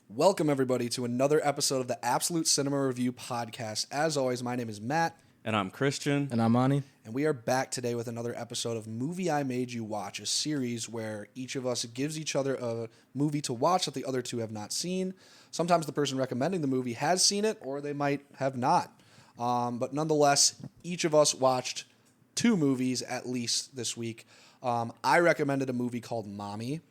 Welcome, everybody, to another episode of the Absolute Cinema Review podcast. As always, my name is Matt. And I'm Christian. And I'm Ani. And we are back today with another episode of Movie I Made You Watch, a series where each of us gives each other a movie to watch that the other two have not seen. Sometimes the person recommending the movie has seen it, or they might have not. But nonetheless, each of us watched two movies at least this week. I recommended a movie called Mommy.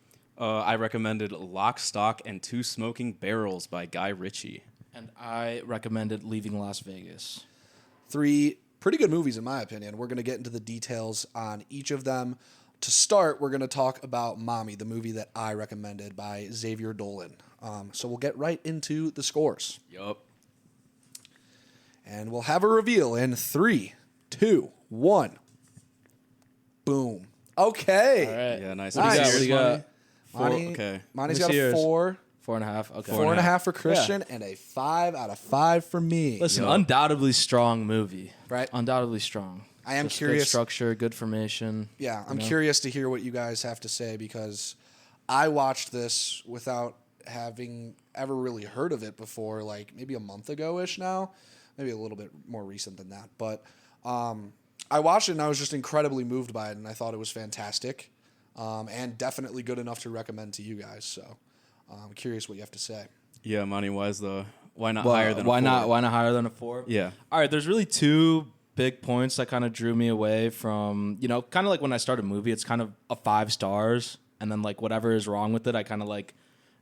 I recommended Lock, Stock, and Two Smoking Barrels by Guy Ritchie. And I recommended Leaving Las Vegas. Three pretty good movies, in my opinion. We're going to get into the details on each of them. To start, we're going to talk about Mommy, the movie that I recommended by Xavier Dolan. So we'll get right into the scores. Yup. And we'll have a reveal in 3, 2, 1. Boom. Okay. All right. Yeah, nice. Nice. What do you got? What do you got? Okay. Monty's Let got me see a yours. 4. 4.5. Okay. 4.5 for Christian, and a 5 out of 5 for me. Listen, Yo. undoubtedly strong movie. Right. Undoubtedly strong. I am Just curious. Good structure, good formation. Yeah, I'm you know? curious to hear what you guys have to say because I watched this without having ever really heard of it before, like maybe a month ago-ish now, maybe a little bit more recent than that. But I watched it and I was just incredibly moved by it, and I thought it was fantastic and definitely good enough to recommend to you guys. So I'm curious what you have to say. Yeah, Monty, why not Well, higher than why a 4? not? Why not higher than a 4? Yeah. All right. There's really two big points that kind of drew me away from, kind of like when I start a movie, it's kind of a 5 stars, and then like whatever is wrong with it, I kind of like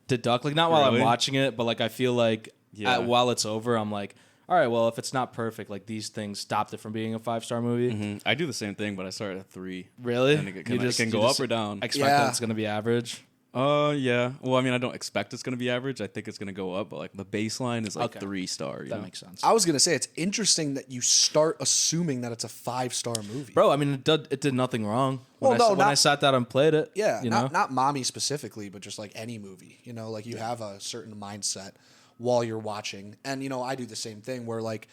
deduct, like not while I'm Really? watching it, but like I feel like Yeah. while it's over, I'm like, all right, well, if it's not perfect, like these things stopped it from being a 5-star movie. Mhm. I do the same thing, but I start at 3. Really? And it can go up or down. Expect Yeah. that it's going to be average. Yeah. Well, I mean, I don't expect it's going to be average. I think it's going to go up, but like the baseline is like Okay. 3-star. That makes sense. I was going to say, it's interesting that you start assuming that it's a 5-star movie. Bro, I mean, it did nothing wrong. Well, When, no, when not- I sat down and played it. Yeah, You know? not Mommy specifically, but just like any movie. Like you have a certain mindset while you're watching. And, I do the same thing where like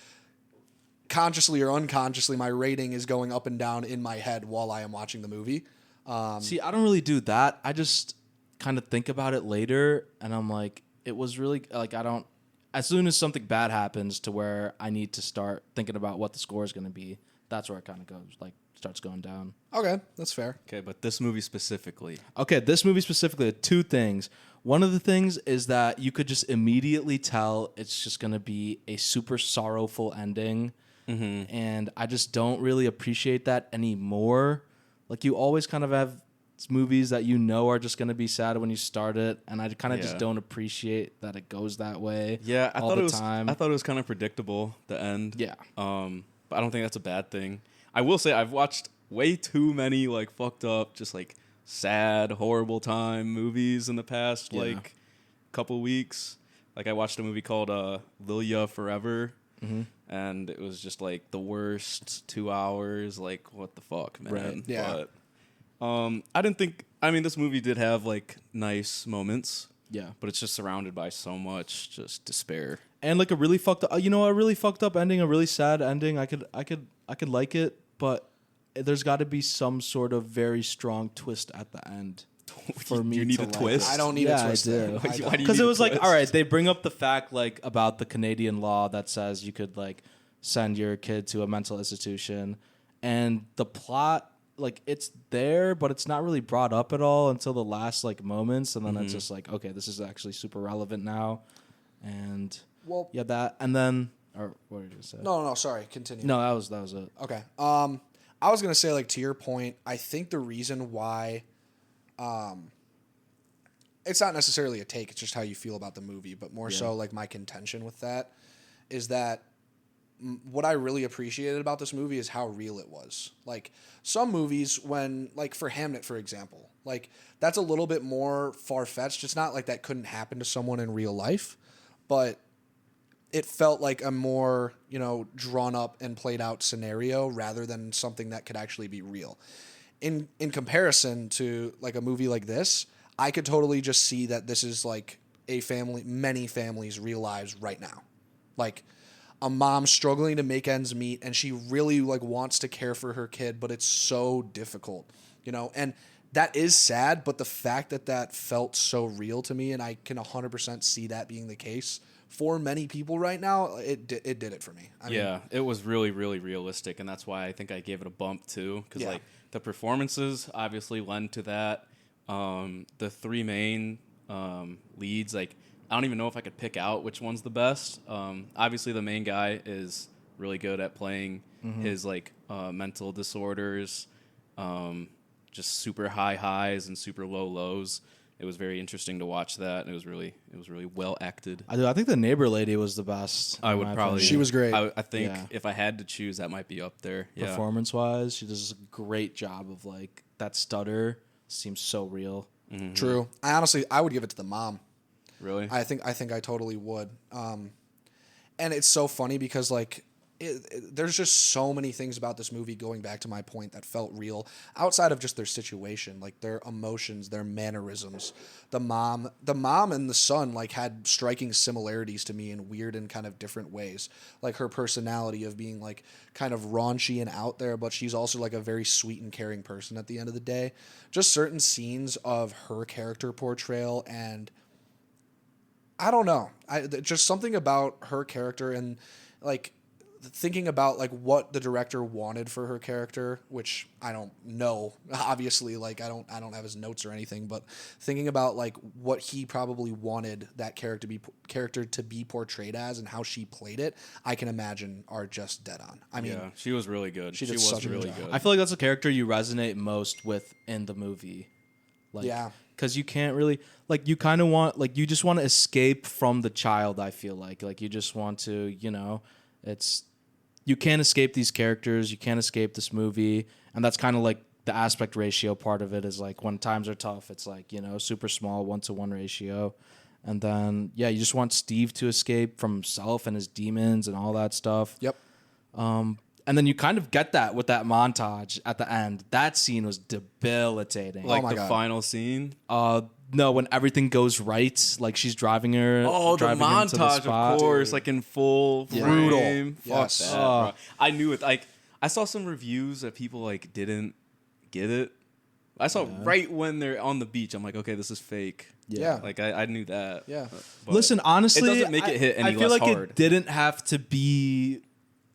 consciously or unconsciously, my rating is going up and down in my head while I am watching the movie. See, I don't really do that. I just kind of think about it later, and I'm like, it was really like as soon as something bad happens to where I need to start thinking about what the score is going to be, that's where it kind of goes, like starts going down. Okay, that's fair. Okay, but this movie specifically. Okay, this movie specifically, 2 things. One of the things is that you could just immediately tell it's just going to be a super sorrowful ending. Mm-hmm. And I just don't really appreciate that anymore. Like, you always kind of have movies that are just going to be sad when you start it, and I kind of just Yeah. don't appreciate that it goes that way. Yeah, I all thought the it was. time. I thought it was kind of predictable. The end. Yeah. But I don't think that's a bad thing. I will say I've watched way too many like fucked up, just like sad, horrible time movies in the past Yeah. like couple weeks. Like I watched a movie called Lilia Forever, and it was just like the worst 2 hours. Like what the fuck, man? Right. Yeah. But I didn't think. I mean, this movie did have like nice moments, Yeah. but it's just surrounded by so much just despair. And like a really fucked up, a really fucked up ending, a really sad ending. I could like it, but there's got to be some sort of very strong twist at the end for me. You need to a like twist? it. I don't need Yeah, a twist I there. do. I Why do you don't. Because need it a was like, twist? all right, they bring up the fact like about the Canadian law that says you could like send your kid to a mental institution, and the plot like it's there, but it's not really brought up at all until the last like moments, and then it's just like, okay, this is actually super relevant now, and Well, yeah, that, and then or what did you say? no, sorry, continue. No, that was it. Okay. I was gonna say, like, to your point, I think the reason why, it's not necessarily a take; it's just how you feel about the movie. But more so, like, my contention with that is that what I really appreciated about this movie is how real it was. Like some movies, when like for Hamnet, for example, like that's a little bit more far fetched. It's not like that couldn't happen to someone in real life, but it felt like a more, drawn up and played out scenario rather than something that could actually be real. In comparison to like a movie like this, I could totally just see that this is like many families' real lives right now. Like a mom struggling to make ends meet, and she really like wants to care for her kid, but it's so difficult, and that is sad, but the fact that that felt so real to me, and I can 100% see that being the case for many people right now, it did it for me. I mean, it was really, really realistic, and that's why I think I gave it a bump too. Because Yeah. like the performances obviously lend to that. The three main leads, like I don't even know if I could pick out which one's the best. Obviously, the main guy is really good at playing his like mental disorders, just super high highs and super low lows. It was very interesting to watch that, and it was really well acted. I think the neighbor lady was the best. I in would my probably. opinion. She was great. I think Yeah. if I had to choose, that might be up there. Yeah. Performance wise, she does a great job of like that stutter seems so real. True. I would give it to the mom. Really? I think I totally would. And it's so funny because like there's just so many things about this movie, going back to my point, that felt real outside of just their situation, like their emotions, their mannerisms. The mom and the son like had striking similarities to me in weird and kind of different ways. Like her personality of being like kind of raunchy and out there, but she's also like a very sweet and caring person at the end of the day. Just certain scenes of her character portrayal, and I don't know. Just something about her character, and like thinking about like what the director wanted for her character, which I don't know. Obviously, like I don't have his notes or anything, but thinking about like what he probably wanted that character to be portrayed as and how she played it, I can imagine are just dead on. I mean, yeah, she was really good. she did was such a good really job. good. I feel like that's a character you resonate most with in the movie. Like, Yeah. Because you can't really like you kind of want like you just want to escape from the child. I feel like you just want to it's you can't escape these characters. You can't escape this movie, and that's kind of like the aspect ratio part of it. Is like when times are tough, it's like super small 1-to-1 ratio, and then you just want Steve to escape from himself and his demons and all that stuff. Yep. And then you kind of get that with that montage at the end. That scene was debilitating. like my the God. final scene. No, when everything goes right, like she's driving her. Oh, the driving into the montage, spot. of course, like in full Brutal. frame. Yes. Fuck that, bro. I knew it. Like I saw some reviews that people like didn't get it. I saw right when they're on the beach. I'm like, okay, this is fake. Yeah. Like I knew that. Yeah. But Listen, honestly, it doesn't make it hit any I feel less like hard. it didn't have to be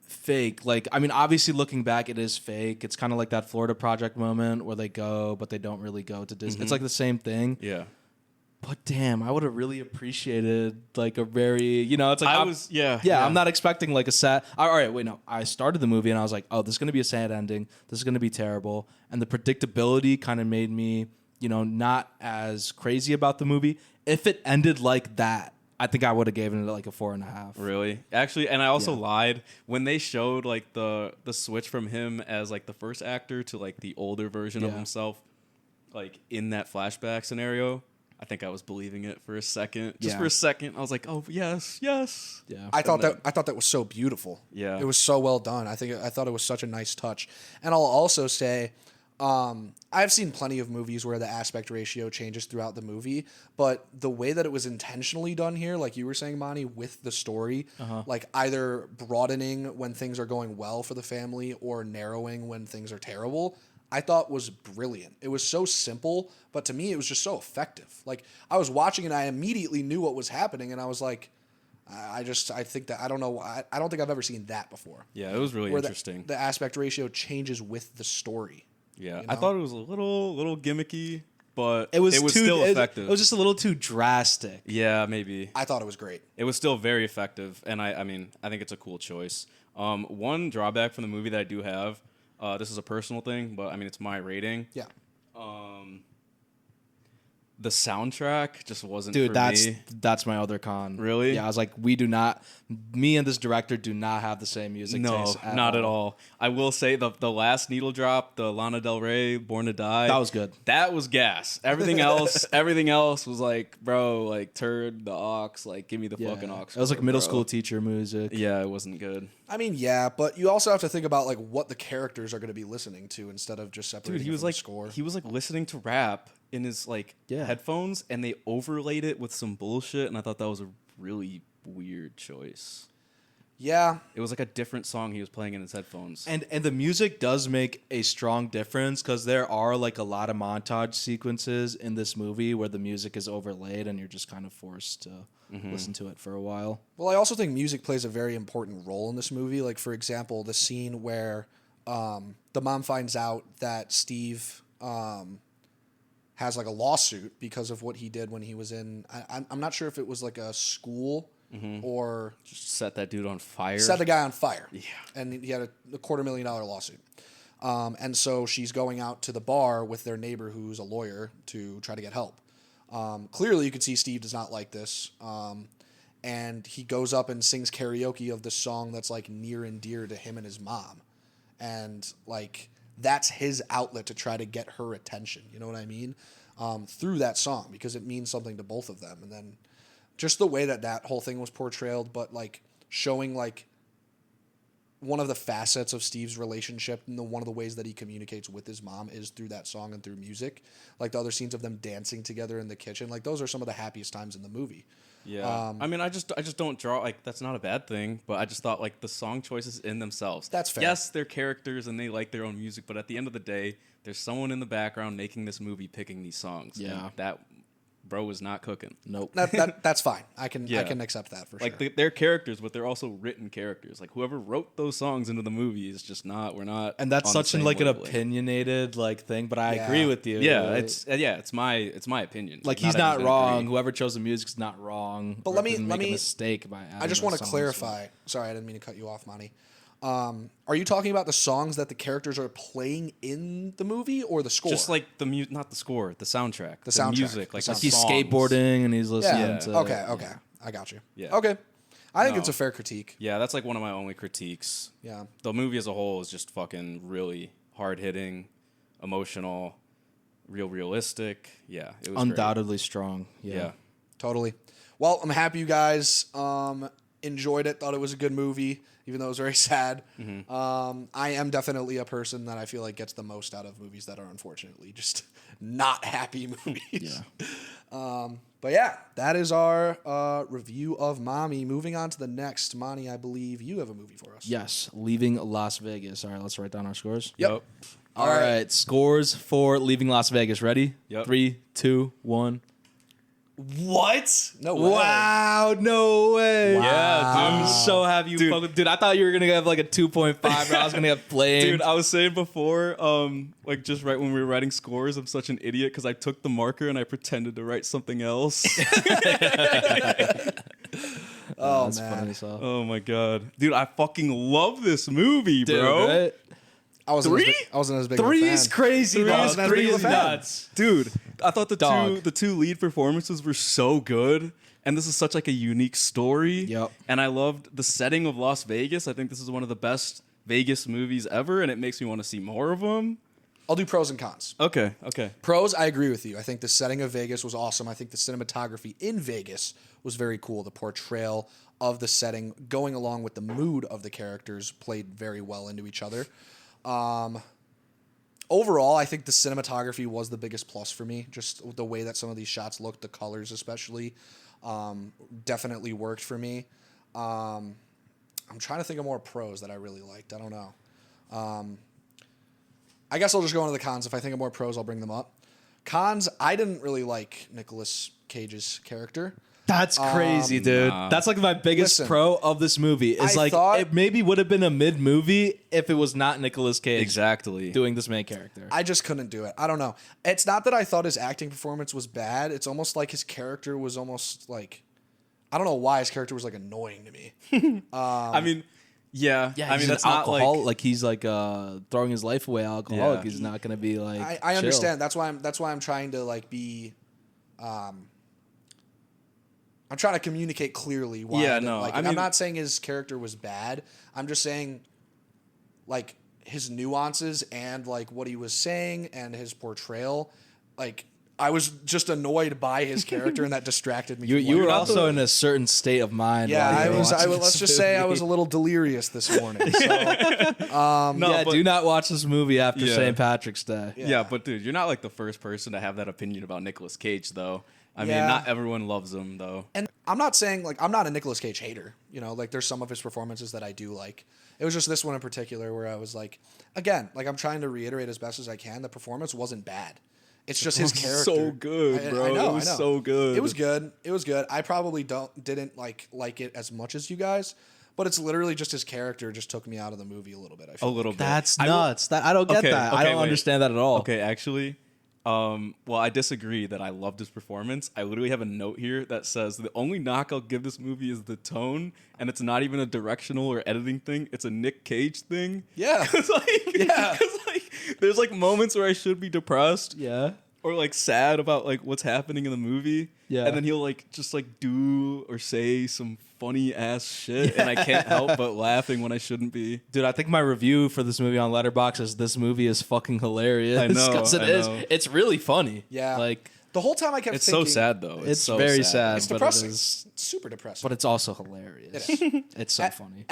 fake. Like, I mean, obviously, looking back, it is fake. It's kind of like that Florida Project moment where they go, but they don't really go to Disney. It's like the same thing. Yeah. But damn, I would have really appreciated like a very, it's like I'm not expecting like a sad. All right, wait, no. I started the movie and I was like, oh, this is gonna be a sad ending. This is gonna be terrible, and the predictability kind of made me, not as crazy about the movie. If it ended like that, I think I would have given it like a 4.5. Really? Actually, and I also lied when they showed like the switch from him as like the first actor to like the older version of Yeah. himself, like in that flashback scenario. I think I was believing it for a second. Just for a second, I was like, "Oh yes, yes." Yeah. I thought that was so beautiful. Yeah. It was so well done. I thought it was such a nice touch. And I'll also say, I've seen plenty of movies where the aspect ratio changes throughout the movie, but the way that it was intentionally done here, like you were saying, Monty, with the story, like either broadening when things are going well for the family or narrowing when things are terrible, I thought was brilliant. It was so simple, but to me, it was just so effective. Like I was watching and I immediately knew what was happening, and I was like, I think that I don't know. I don't think I've ever seen that before. Yeah, it was really Where interesting. the aspect ratio changes with the story. Yeah, you I know? thought it was a little gimmicky, but It was too, still effective. It was just a little too drastic. yeah, maybe I thought it was great. it was still very effective, and I mean, I think it's a cool choice. One drawback from the movie that I do have, this is a personal thing, but I mean, it's my rating. Yeah. The soundtrack just wasn't Dude, for that's me. my other con. Really? Yeah, I was like, me and this director do not have the same music No, taste not at all. I will say the last needle drop, the Lana Del Rey, Born to Die. That was good. That was gas. Everything else was like, bro, like turd, the aux, like give me the fucking aux. It was like chord, middle bro. school teacher music. Yeah, it wasn't good. I mean, yeah, but you also have to think about like what the characters are going to be listening to instead of just separating Dude, he it was from like the score. he was like listening to rap in his like Yeah. headphones, and they overlaid it with some bullshit, and I thought that was a really weird choice. Yeah. It was like a different song he was playing in his headphones. And the music does make a strong difference because there are like a lot of montage sequences in this movie where the music is overlaid and you're just kind of forced to listen to it for a while. Well, I also think music plays a very important role in this movie. Like, for example, the scene where the mom finds out that Steve has like a lawsuit because of what he did when he was in. I'm not sure if it was like a school or Just set that dude on fire. set the guy on fire. Yeah. And he had a $250,000 lawsuit. And so she's going out to the bar with their neighbor who's a lawyer to try to get help. Clearly, you can see Steve does not like this. And he goes up and sings karaoke of the song that's like near and dear to him and his mom. And like that's his outlet to try to get her attention. You know what I mean? Through that song, because it means something to both of them. And then just the way that whole thing was portrayed, but like showing like one of the facets of Steve's relationship and one of the ways that he communicates with his mom is through that song and through music. Like the other scenes of them dancing together in the kitchen, like those are some of the happiest times in the movie. Yeah. I mean, I just don't draw, like, that's not a bad thing, but I just thought, like, the song choices in themselves. That's fair. Yes, they're characters and they like their own music, but at the end of the day, there's someone in the background making this movie picking these songs. Yeah. And that bro was not cooking. Nope. That's fine. I can Yeah. accept that for Like, sure. they're characters, but they're also written characters. Like, whoever wrote those songs into the movie is just not, we're not. And that's on the such an same like an wavelength. opinionated like thing, but I Yeah. agree with you. Yeah, Like- it's my opinion. like he's that not everyone's wrong. gonna agree. Whoever chose the music's not wrong. But or let me- didn't let make me- a mistake by. I just want to clarify. Sorry, I didn't mean to cut you off, Monty. Are you talking about the songs that the characters are playing in the movie or the score? Just like not the score, the soundtrack, the soundtrack, music, the like soundtrack. He's songs. skateboarding and he's listening yeah. to. Okay. I got you. Yeah. Okay. I think No. it's a fair critique. Yeah, that's like one of my only critiques. Yeah. The movie as a whole is just fucking really hard hitting, emotional, realistic. Yeah, it was Undoubtedly strong. Great. Yeah. Yeah. Totally. Well, I'm happy you guys enjoyed it. Thought it was a good movie, even though it was very sad. I am definitely a person that I feel like gets the most out of movies that are unfortunately just not happy movies. But yeah, that is our review of Mommy. Moving on to the next, Monty, I believe you have a movie for us. Yes. Leaving Las Vegas. All right, let's write down our scores. Yep. All right. Scores for Leaving Las Vegas. Ready? Yep. 3, 2, 1. What? No way. Wow, no way. Yeah, I'm dude. so happy you fucking. Dude, I thought you were going to have like a 2.5, but I was going to have flamed. Dude, I was saying before, like just right when we were writing scores, I'm such an idiot because I took the marker and I pretended to write something else. Oh, That's man. funny. So. Oh my god, dude, I fucking love this movie, Dude, bro. right? I wasn't as big of a Three's fan. crazy. Three dog. is Three crazy. is nuts. Dude, I thought Dog. the two lead performances were so good, and this is such like a unique story. Yep. And I loved the setting of Las Vegas. I think this is one of the best Vegas movies ever, and it makes me want to see more of them. I'll do pros and cons. Okay. Pros, I agree with you. I think the setting of Vegas was awesome. I think the cinematography in Vegas was very cool. The portrayal of the setting going along with the mood of the characters played very well into each other. Overall, I think the cinematography was the biggest plus for me. Just the way that some of these shots looked, the colors especially, definitely worked for me. I'm trying to think of more pros that I really liked. I don't know. I guess I'll just go into the cons. If I think of more pros, I'll bring them up. Cons, I didn't really like Nicolas Cage's character. That's crazy, dude. Nah. That's like my biggest Listen, pro of this movie. Is I like thought- it maybe would have been a mid movie if it was not Nicolas Cage Exactly. doing this main character. I just couldn't do it. I don't know. It's not that I thought his acting performance was bad. It's almost like his character was almost like, I don't know why his character was like annoying to me. I mean, yeah. yeah, I mean, he's that's an not alcohol. like He's like throwing his life away. Alcoholic. Yeah. He's not gonna be like. I chill. understand. That's why I'm trying to like be, I'm trying to communicate clearly why. Yeah, I didn't no, like I it. mean- I'm not saying his character was bad. I'm just saying, like his nuances and like what he was saying and his portrayal, like. I was just annoyed by his character, and that distracted me. You from you what were he also did. in a certain state of mind. Yeah, while I you were was. watching Let's this just say I movie. was a little delirious this morning. So. no, yeah, but, do not watch this movie after Yeah. St. Patrick's Day. yeah, but dude, you're not like the first person to have that opinion about Nicolas Cage, though. I mean, not everyone loves him though. And I'm not saying like I'm not a Nicolas Cage hater. You know, like there's some of his performances that I do like. It was just this one in particular where I was like, again, like I'm trying to reiterate as best as I can. The performance wasn't bad. It's just his character. So good, bro. It was so good. It was good. It was good. I probably didn't like it as much as you guys, but it's literally just his character just took me out of the movie a little bit. I feel a little bit. That's nuts. I don't get that. I don't understand that at all. Okay, actually, well, I disagree that I loved his performance. I literally have a note here that says the only knock I'll give this movie is the tone, and it's not even a directional or editing thing. It's a Nick Cage thing. Yeah. Cause there's like moments where I should be depressed. Yeah. Or like sad about like what's happening in the movie. Yeah. And then he'll like just like do or say some funny ass shit, and I can't help but laughing when I shouldn't be. Dude, I think my review for this movie on Letterboxd is this movie is fucking hilarious. I know, 'Cause it I is. know. It's really funny. Yeah. Like The whole time I kept It's thinking. so sad though. it's so very sad, It's but depressing. it is. It's super depressing. But it's also hilarious. It is. It's so funny.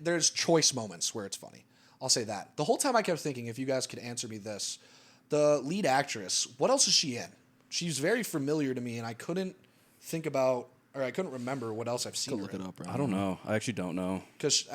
There's choice moments where it's funny. I'll say that. The whole time I kept thinking, if you guys could answer me this, the lead actress, what else is she in? She's very familiar to me, and I couldn't remember what else I've seen. Look it up, right? I don't know. I actually don't know. Because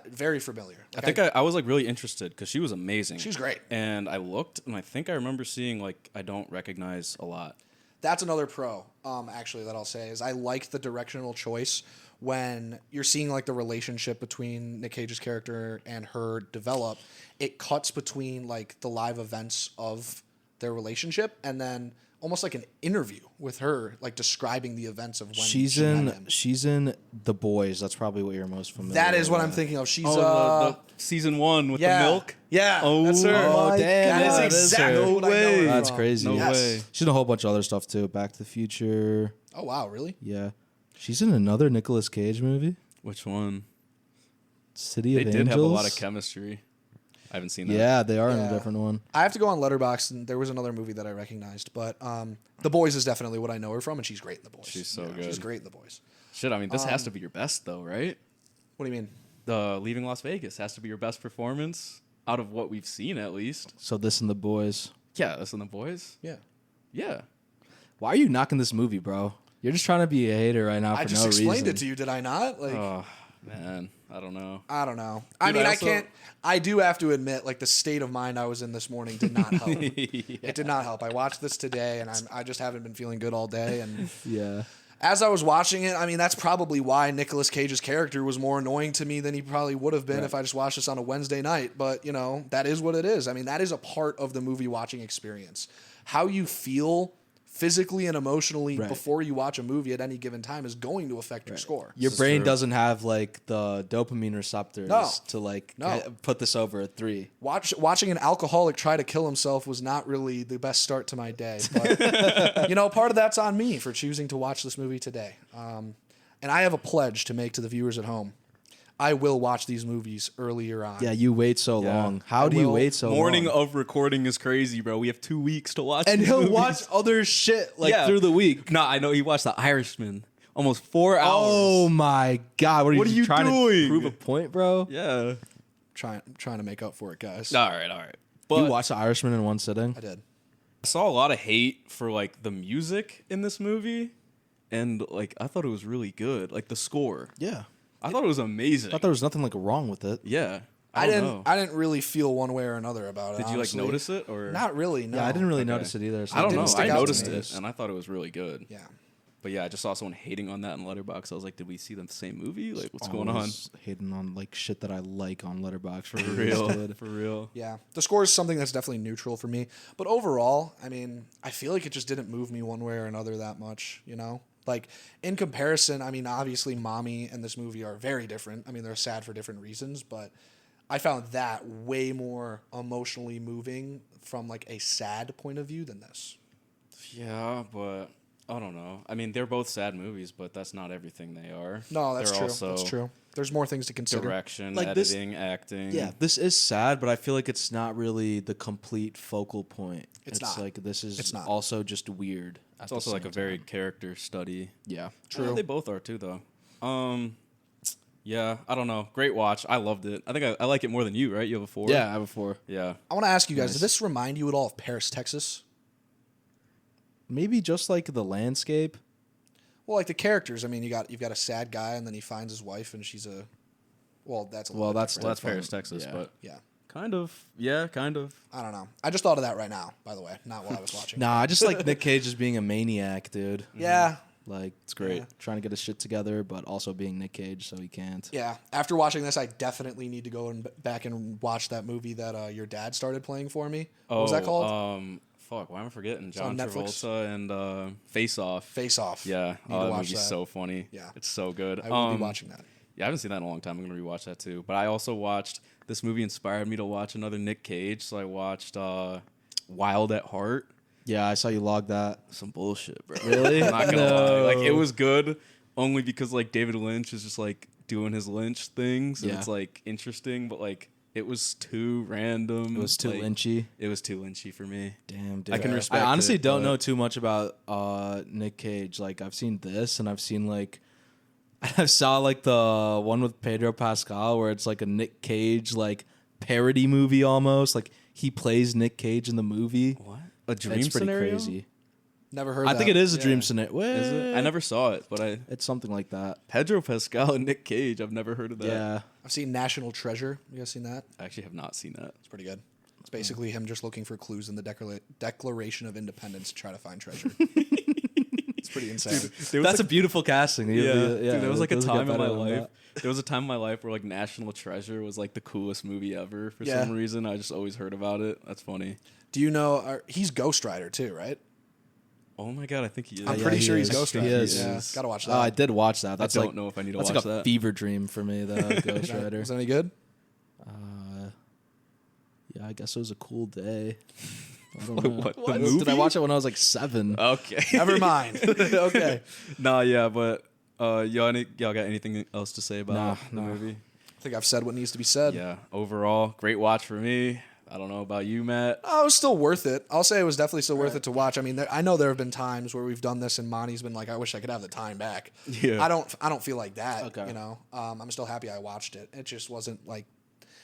very familiar. I think I was like really interested because she was amazing. She was great. And I looked, and I think I remember seeing like I don't recognize a lot. That's another pro, actually, that I'll say is I like the directional choice when you're seeing like the relationship between Nick Cage's character and her develop. It cuts between like the live events of their relationship and then almost like an interview with her, like describing the events of when She's met him. she's in The Boys. That's probably what you're most familiar. That is what I'm with. thinking of. She's the season 1 with yeah, the milk. Yeah, Oh, that's her. Oh, My damn, God, yeah, that that is is exactly her. what No I know her way. That's from. crazy. No Yes. way. She's in a whole bunch of other stuff too. Back to the Future. Oh wow, really? Yeah, she's in another Nicolas Cage movie, Which one? City They of did Angels. have a lot of chemistry. I haven't seen that. Yeah, they are in Yeah. a different one. I have to go on Letterboxd, and there was another movie that I recognized, but The Boys is definitely what I know her from, and she's great in The Boys. She's so Yeah, good. She's great in The Boys. Shit, I mean, this has to be your best though, right? What do you mean? The Leaving Las Vegas has to be your best performance out of what we've seen, at least. So this and The Boys. Yeah, this and the boys. Yeah. Yeah. Why are you knocking this movie, bro? You're just trying to be a hater right now for I just no explained reason. it to you, did I not? Like, Oh man, I don't know. I don't know. I Dude, mean, I I also- can't. I do have to admit, like the state of mind I was in this morning did not help. It did not help. I watched this today, and I just haven't been feeling good all day. And Yeah. as I was watching it, I mean, that's probably why Nicolas Cage's character was more annoying to me than he probably would have been if I just watched this on a Wednesday night. But you know, that is what it is. I mean, that is a part of the movie watching experience. How you feel physically and emotionally Right. before you watch a movie at any given time is going to affect your score. Your is brain true. doesn't have like the dopamine receptors No. to like No. put this over a 3. Watching an alcoholic try to kill himself was not really the best start to my day. But, you know, part of that's on me for choosing to watch this movie today. And I have a pledge to make to the viewers at home. I will watch these movies earlier on. Yeah, you wait so Yeah. long. How I do you will- wait so Morning long? of recording is crazy, bro. We have 2 weeks to watch. And these he'll movies. watch other shit like Yeah. through the week. No, I know he watched The Irishman. Almost 4 hours. Oh my god! What are What are you trying doing? to prove a point, bro? Yeah. trying to make up for it, guys. All right. But You watched The Irishman in one sitting? I did. I saw a lot of hate for like the music in this movie, and like I thought it was really good. Like the score, Yeah. I thought it was amazing. I thought there was nothing like wrong with it. Yeah, I don't didn't. know. I didn't really feel one way or another about it. Did you like honestly. notice it or Not really. No. Yeah, I didn't really Okay. notice it either. so I don't didn't know. stick I out to noticed me. it, and I thought it was really good. Yeah. But yeah, I just saw someone hating on that in Letterboxd. I was like, did we see the same movie? Like, what's going on? Always hating on like shit that I like on Letterboxd for For real. real, for real. Yeah, the score is something that's definitely neutral for me. But overall, I mean, I feel like it just didn't move me one way or another that much, you know? Like, in comparison, I mean, obviously, Mommy and this movie are very different. I mean, they're sad for different reasons, but I found that way more emotionally moving from, like, a sad point of view than this. Yeah, but I don't know. I mean, they're both sad movies, but that's not everything they are. No, that's They're true. also That's true. There's more things to consider. Direction, Like this- editing, acting. Yeah, this is sad, but I feel like it's not really the complete focal point. It's not. Like this is It's not. also just weird. It's also like a very character study. yeah. True. They both are too, though. Yeah, I don't know. Great watch. I loved it. I think I like it more than you, right? You have a 4? Yeah, I have a 4. Yeah. I want to ask you guys, Nice. did this remind you at all of Paris, Texas? maybe just like the landscape. Well, like the characters. I mean, you've got a sad guy, and then he finds his wife, and she's a. Well, that's a little bit different. Well, that's Paris, Texas, Yeah. but Yeah. kind of. Yeah, kind of. I don't know. I just thought of that right now, by the way, not while I was watching. Nah, I just like Nick Cage just being a maniac, dude. Yeah. Like It's great. trying to get his shit together, but also being Nick Cage, so he can't. Yeah. After watching this, I definitely need to go back and watch that movie that your dad started playing for me. What was that called? Fuck, why am I forgetting? on John Netflix. Travolta and Face Off. Face Off. Yeah, Need to that watch movie's that. so funny. Yeah. It's so good. I will be watching that. Yeah, I haven't seen that in a long time. I'm gonna rewatch that too. But I also watched this movie inspired me to watch another Nick Cage, so I watched Wild at Heart. Yeah, I saw you log that. Some bullshit, bro. Really? I'm not gonna No. lie. Like it was good only because like David Lynch is just like doing his Lynch things and Yeah. it's like interesting, but like it was too random. It was too like, lynchy. It was too lynchy for me. Damn, dude. I can respect I honestly it, don't but- know too much about Nick Cage. Like I've seen this, and I've seen like I saw like the one with Pedro Pascal where it's like a Nick Cage like parody movie almost. Like he plays Nick Cage in the movie. What? A dream It's pretty scenario? crazy. Never heard I that. think it is a dream Yeah. scenario. Is it? I never saw it, but It's something like that. Pedro Pascal and Nick Cage. I've never heard of that. Yeah. I've seen National Treasure. You guys seen that? I actually have not seen that. It's pretty good. It's basically him just looking for clues in the Declaration of Independence to try to find treasure. It's pretty insane. That's a beautiful casting. Yeah, Yeah, dude, there was like a doesn't get time in my better than life. that. There was a time in my life where like National Treasure was like the coolest movie ever for Yeah. some reason. I just always heard about it. That's funny. Do you know? He's Ghost Rider too, right? Oh my god, I think he is. I'm yeah, pretty he sure he's is. Ghost He Rider. is. Yeah, He is. gotta watch that. Oh, I did watch that. That's don't like know if I need to that's watch like a that. fever dream for me. The Ghost Rider. Was that any good? Yeah, I guess it was a cool day. I don't What, know. what, the Did I movie? watch it when I was like 7? Okay. Never mind. Okay. Nah, yeah, but y'all got anything else to say about the nah. movie? I think I've said what needs to be said. Yeah. Overall, great watch for me. I don't know about you, Matt. Oh, it was still worth it. I'll say it was definitely still worth it to watch. I mean, I know there have been times where we've done this and Monty's been like, "I wish I could have the time back." Yeah. I don't feel like that. Okay. You know, I'm still happy I watched it. It just wasn't like,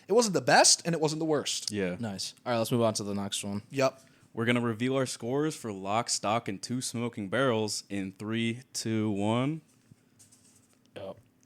it wasn't the best and it wasn't the worst. Yeah. Nice. All right, let's move on to the next one. Yep. We're gonna reveal our scores for Lock, Stock, and Two Smoking Barrels in 3, 2, 1.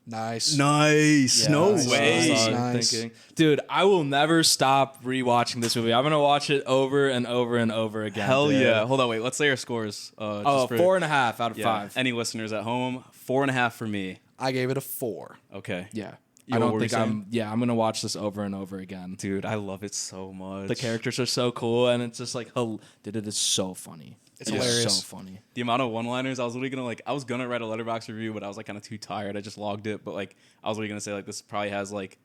Nice. Nice. Yeah, no nice. way. Nice. Thinking, dude, I will never stop rewatching this movie. I'm gonna watch it over and over and over again. Hell dude. yeah. Hold on, wait. Let's say our scores. Oh, just for, 4.5 out of yeah. 5. Any listeners at home? 4.5 for me. I gave it a 4. Okay. Yeah. You I know don't what think we're I'm. Yeah, I'm gonna watch this over and over again. Dude, I love it so much. The characters are so cool, and it's just like, dude, it is so funny. It's It is hilarious. so funny. The amount of one-liners, I was literally gonna I was gonna write a letterbox review, but I was like kind of too tired. I just logged it, but like I was really gonna say like this probably has like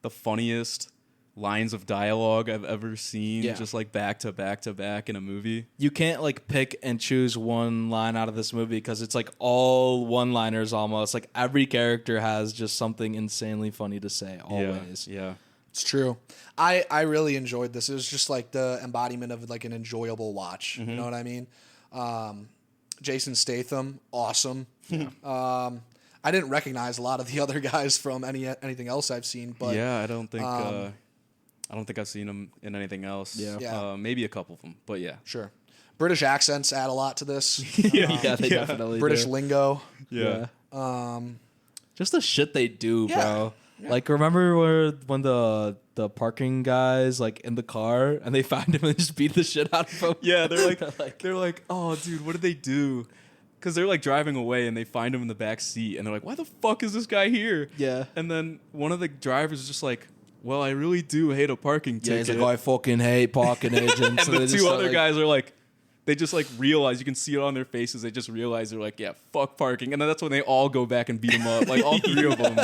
the funniest lines of dialogue I've ever seen, Yeah. just like back to back to back in a movie. You can't like pick and choose one line out of this movie because it's like all one-liners almost. Like every character has just something insanely funny to say always. Yeah. It's true. I really enjoyed this. It was just like the embodiment of like an enjoyable watch. You know what I mean? Jason Statham, awesome. I didn't recognize a lot of the other guys from anything else I've seen, but Yeah, I don't think I've seen him in anything else. Yeah. Yeah. Maybe a couple of them, but yeah. sure. British accents add a lot to this. Yeah, they definitely British do. lingo. Yeah. Just the shit they do, Yeah. bro. Like, remember when the parking guys like in the car and they found him and just beat the shit out of him? Yeah, they're Like- they're like, oh, dude, what did they do? Because they're like driving away and they find him in the back seat and they're like, why the fuck is this guy here? Yeah. And then one of the drivers is just like, well, I really do hate a parking Yeah, ticket. he's like, oh, I fucking hate parking agents. and So they the just two start, other like- guys are like, they just like realize, you can see it on their faces. They just realize they're like, yeah, fuck parking. And then that's when they all go back and beat him up. Like all three of them.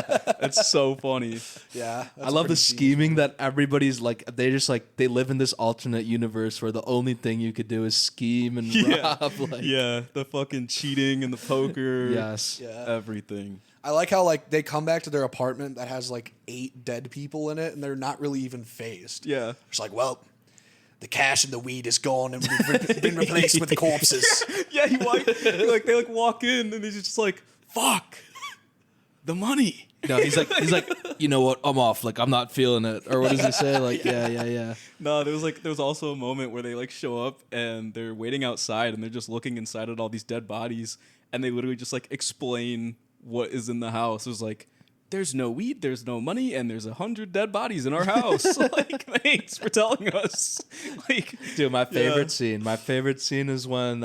It's so funny. Yeah. I love the scheming that everybody's like, they just like, they live in this alternate universe where the only thing you could do is scheme and rob. Like, Yeah, the fucking cheating and the poker. Yes. Yeah. Everything. I like how like they come back to their apartment that has like 8 dead people in it and they're not really even phased. Yeah. It's like, well, the cash and the weed is gone and we've been replaced with corpses. Yeah, they walk in and he's just like, fuck, the money. No, he's like, you know what? I'm off. Like, I'm not feeling it. Or what does he say? Like, yeah. No, there was also a moment where they like show up and they're waiting outside and they're just looking inside at all these dead bodies and they literally just like explain what is in the house. It was like, there's no weed, there's no money, and there's 100 dead bodies in our house. Like, thanks for telling us. Like, Dude, my favorite scene. My favorite scene is when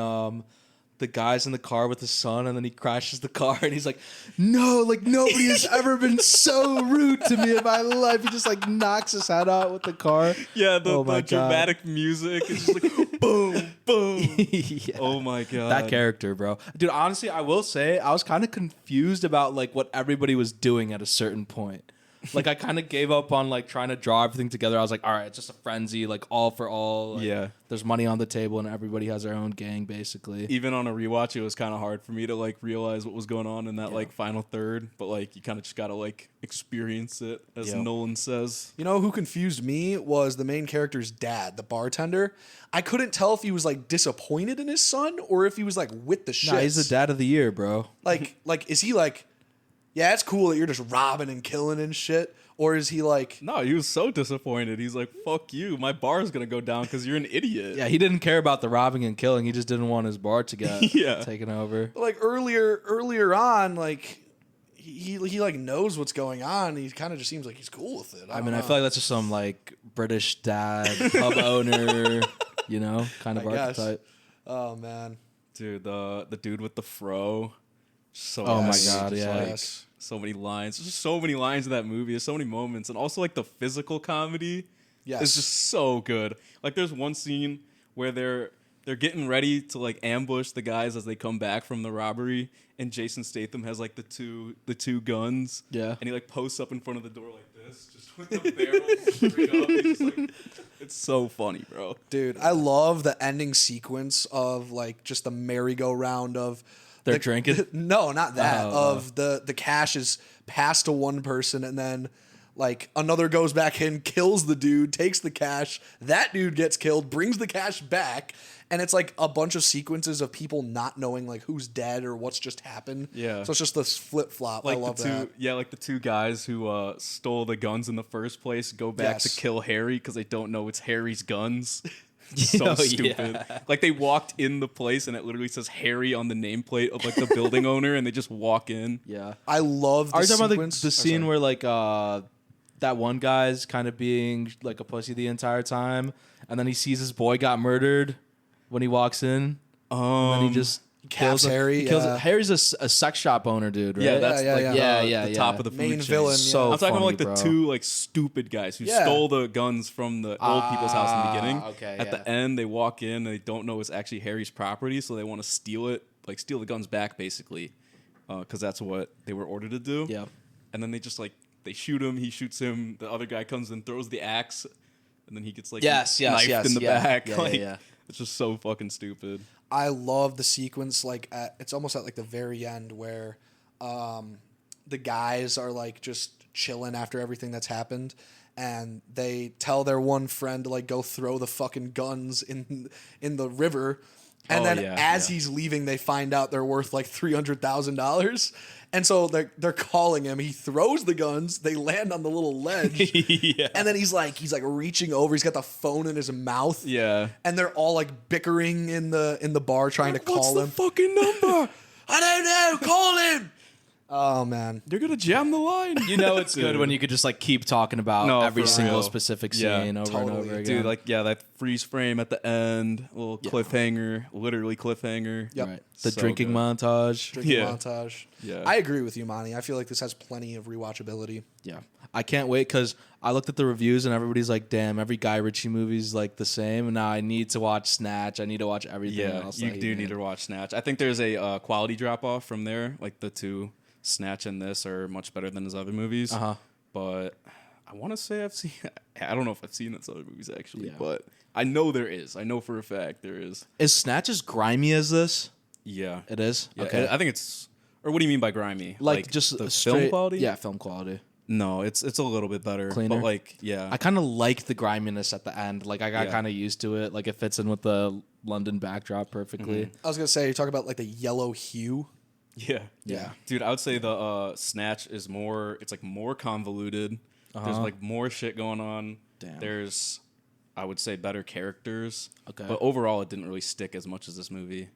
the guy's in the car with his son, and then he crashes the car, and he's like, "No, like nobody has ever been so rude to me in my life." He just like knocks his head out with the car. yeah, Oh my the dramatic music is just like boom, boom. Yeah. Oh my god, That character, bro. Dude, honestly, I will say I was kind of confused about like what everybody was doing at a certain point. Like I kind of gave up on like trying to draw everything together. I was like, all right, it's just a frenzy, like all for all. Like, Yeah. There's money on the table and everybody has their own gang, basically. Even on a rewatch, it was kind of hard for me to like realize what was going on in that like final third. But like, you kind of just gotta like experience it, as Yep. Nolan says. You know who confused me was the main character's dad, the bartender. I couldn't tell if he was like disappointed in his son or if he was like with the shit. Nah, he's the dad of the year, bro. Like is he like, yeah, it's cool that you're just robbing and killing and shit, or is he like, No, he was so disappointed. He's like, "Fuck you! My bar is gonna go down because you're an idiot." Yeah, he didn't care about the robbing and killing. He just didn't want his bar to get Yeah. taken over. like earlier on, like he like knows what's going on. He kind of just seems like he's cool with it. I mean, I feel like that's just some like British dad, pub owner, you know, kind of I guess. archetype. Oh man, Dude, the dude with the fro. So Oh my funny. God, Just, yeah. like, Yes. so many lines. There's just so many lines in that movie. There's so many moments, and also like the physical comedy Yes. is just so good. Like there's one scene where they're getting ready to like ambush the guys as they come back from the robbery, and Jason Statham has like the two guns. Yeah. and he like posts up in front of the door like this, just with the barrel straight up. He's just like, it's so funny, bro. dude, I love the ending sequence of like just the merry-go-round of They're the- drinking? No, not that. Oh, Of the cash is passed to one person and then like another goes back in, kills the dude, takes the cash. That dude gets killed, brings the cash back, and it's like a bunch of sequences of people not knowing like who's dead or what's just happened. Yeah. So it's just this flip flop. I love the two, that. Yeah, like the two guys who stole the guns in the first place go back Yes. to kill Harry because they don't know it's Harry's guns. So Oh, stupid. yeah. Like they walked in the place and it literally says Harry on the nameplate of like the building owner, and they just walk in. Yeah. I love the Are you talking about sequence. the Oh, scene sorry. where like that one guy's kind of being like a pussy the entire time, and then he sees his boy got murdered when he walks in, and then he just caps kills him. Harry, He kills yeah. Harry's a sex shop owner, dude. Right? Yeah, that's yeah, like yeah. the top of the food Main chain. villain, yeah. So I'm talking about like funny, the bro. two like stupid guys who Yeah. stole the guns from the old people's house in the beginning. okay, At yeah. the end, they walk in and they don't know it's actually Harry's property, so they want to steal it, like steal the guns back, basically, because that's what they were ordered to do. Yeah. And then they just like they shoot him. He shoots him. The other guy comes and throws the axe, and then he gets like Yes, knifed in the yeah. back. Yeah, yeah, like yeah. it's just so fucking stupid. I love the sequence like it's almost at like the very end where the guys are like just chilling after everything that's happened and they tell their one friend to like go throw the fucking guns in the river and Oh, then yeah, as yeah. he's leaving they find out they're worth like $300,000 and so they're calling him. He throws the guns, they land on the little ledge. Yeah. And then he's like reaching over, he's got the phone in his mouth. Yeah. And they're all like bickering in the bar trying to What's call the him. fucking number? I don't know, call him. Oh man. You're gonna jam the line. You know it's good when you could just like keep talking about No, every for single real. specific Yeah, scene over and totally. over again. Dude, like that freeze frame at the end, little cliffhanger, literally cliffhanger. Yep. right. The So drinking good. montage. Drinking Yeah. montage. Yeah. I agree with you, Monty. I feel like this has plenty of rewatchability. Yeah. I can't wait because I looked at the reviews and everybody's like, damn, every Guy Ritchie movie's like the same. And now I need to watch Snatch. I need to watch everything Yeah, else. you that he do made. need to watch Snatch. I think there's a quality drop off from there. Like the two, Snatch and this, are much better than his other movies. Uh-huh. But I want to say I've seen. I don't know if I've seen his other movies actually, Yeah. but I know there is. I know for a fact there is. Is Snatch as grimy as this? Yeah. It is? Yeah, Okay. I think it's. Or what do you mean by grimy? Like just the straight, film quality? Yeah, film quality. No, it's a little bit better. Cleaner? But like, yeah. I kind of like the griminess at the end. Like I got Yeah. kind of used to it. Like it fits in with the London backdrop perfectly. I was gonna say you talk about like the yellow hue. Yeah. Yeah. Dude, I would say the Snatch is more. It's like more convoluted. There's like more shit going on. Damn. There's, I would say, better characters. Okay. But overall, it didn't really stick as much as this movie.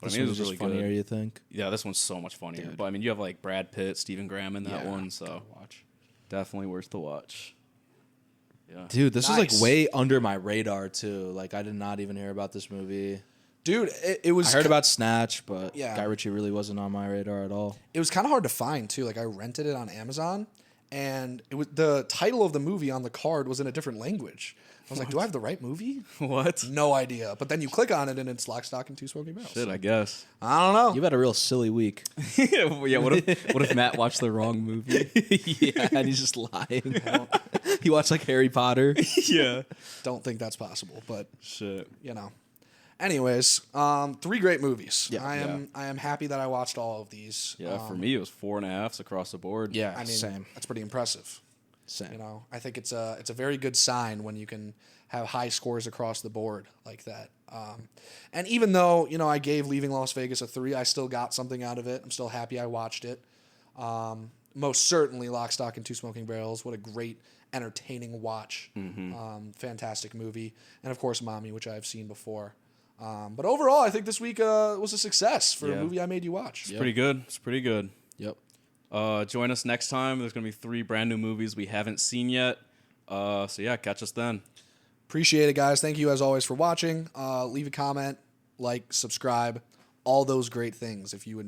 But This I mean, it was was just really funnier, good. you think? Yeah, this one's so much funnier. Dude. But I mean, you have like Brad Pitt, Stephen Graham in that Yeah, one, so watch. definitely worth the watch. Yeah. Dude, this was Nice. like way under my radar too. Like I did not even hear about this movie. Dude, it was. I heard about Snatch, but Yeah. Guy Ritchie really wasn't on my radar at all. It was kind of hard to find too. Like I rented it on Amazon, and it was the title of the movie on the card was in a different language. I was like, do I have the right movie? What? No idea. But then you click on it, and it's Lock, Stock, and Two Smoking Barrels. Shit, I guess. I don't know. You've had a real silly week. Yeah. What if Matt watched the wrong movie? Yeah, and he's just lying. He watched like Harry Potter. Yeah. Don't think that's possible, but Shit. you know. Anyways, 3 great movies. Yeah, I am happy that I watched all of these. Yeah. For me, it was 4.5s across the board. Yeah, I mean, same. that's pretty impressive. Same. You know, I think it's a very good sign when you can have high scores across the board like that. And even though I gave Leaving Las Vegas a 3, I still got something out of it. I'm still happy I watched it. Most certainly, Lock, Stock, and Two Smoking Barrels. What a great, entertaining watch. Fantastic movie, and of course, Mommy, which I've seen before. But overall, I think this week was a success for a Yeah. movie I made you watch. It's pretty good. It's pretty good. Yep. Join us next time. There's going to be 3 brand new movies we haven't seen yet. So yeah, catch us then. Appreciate it, guys. Thank you as always for watching. Leave a comment, like, subscribe, all those great things if you would.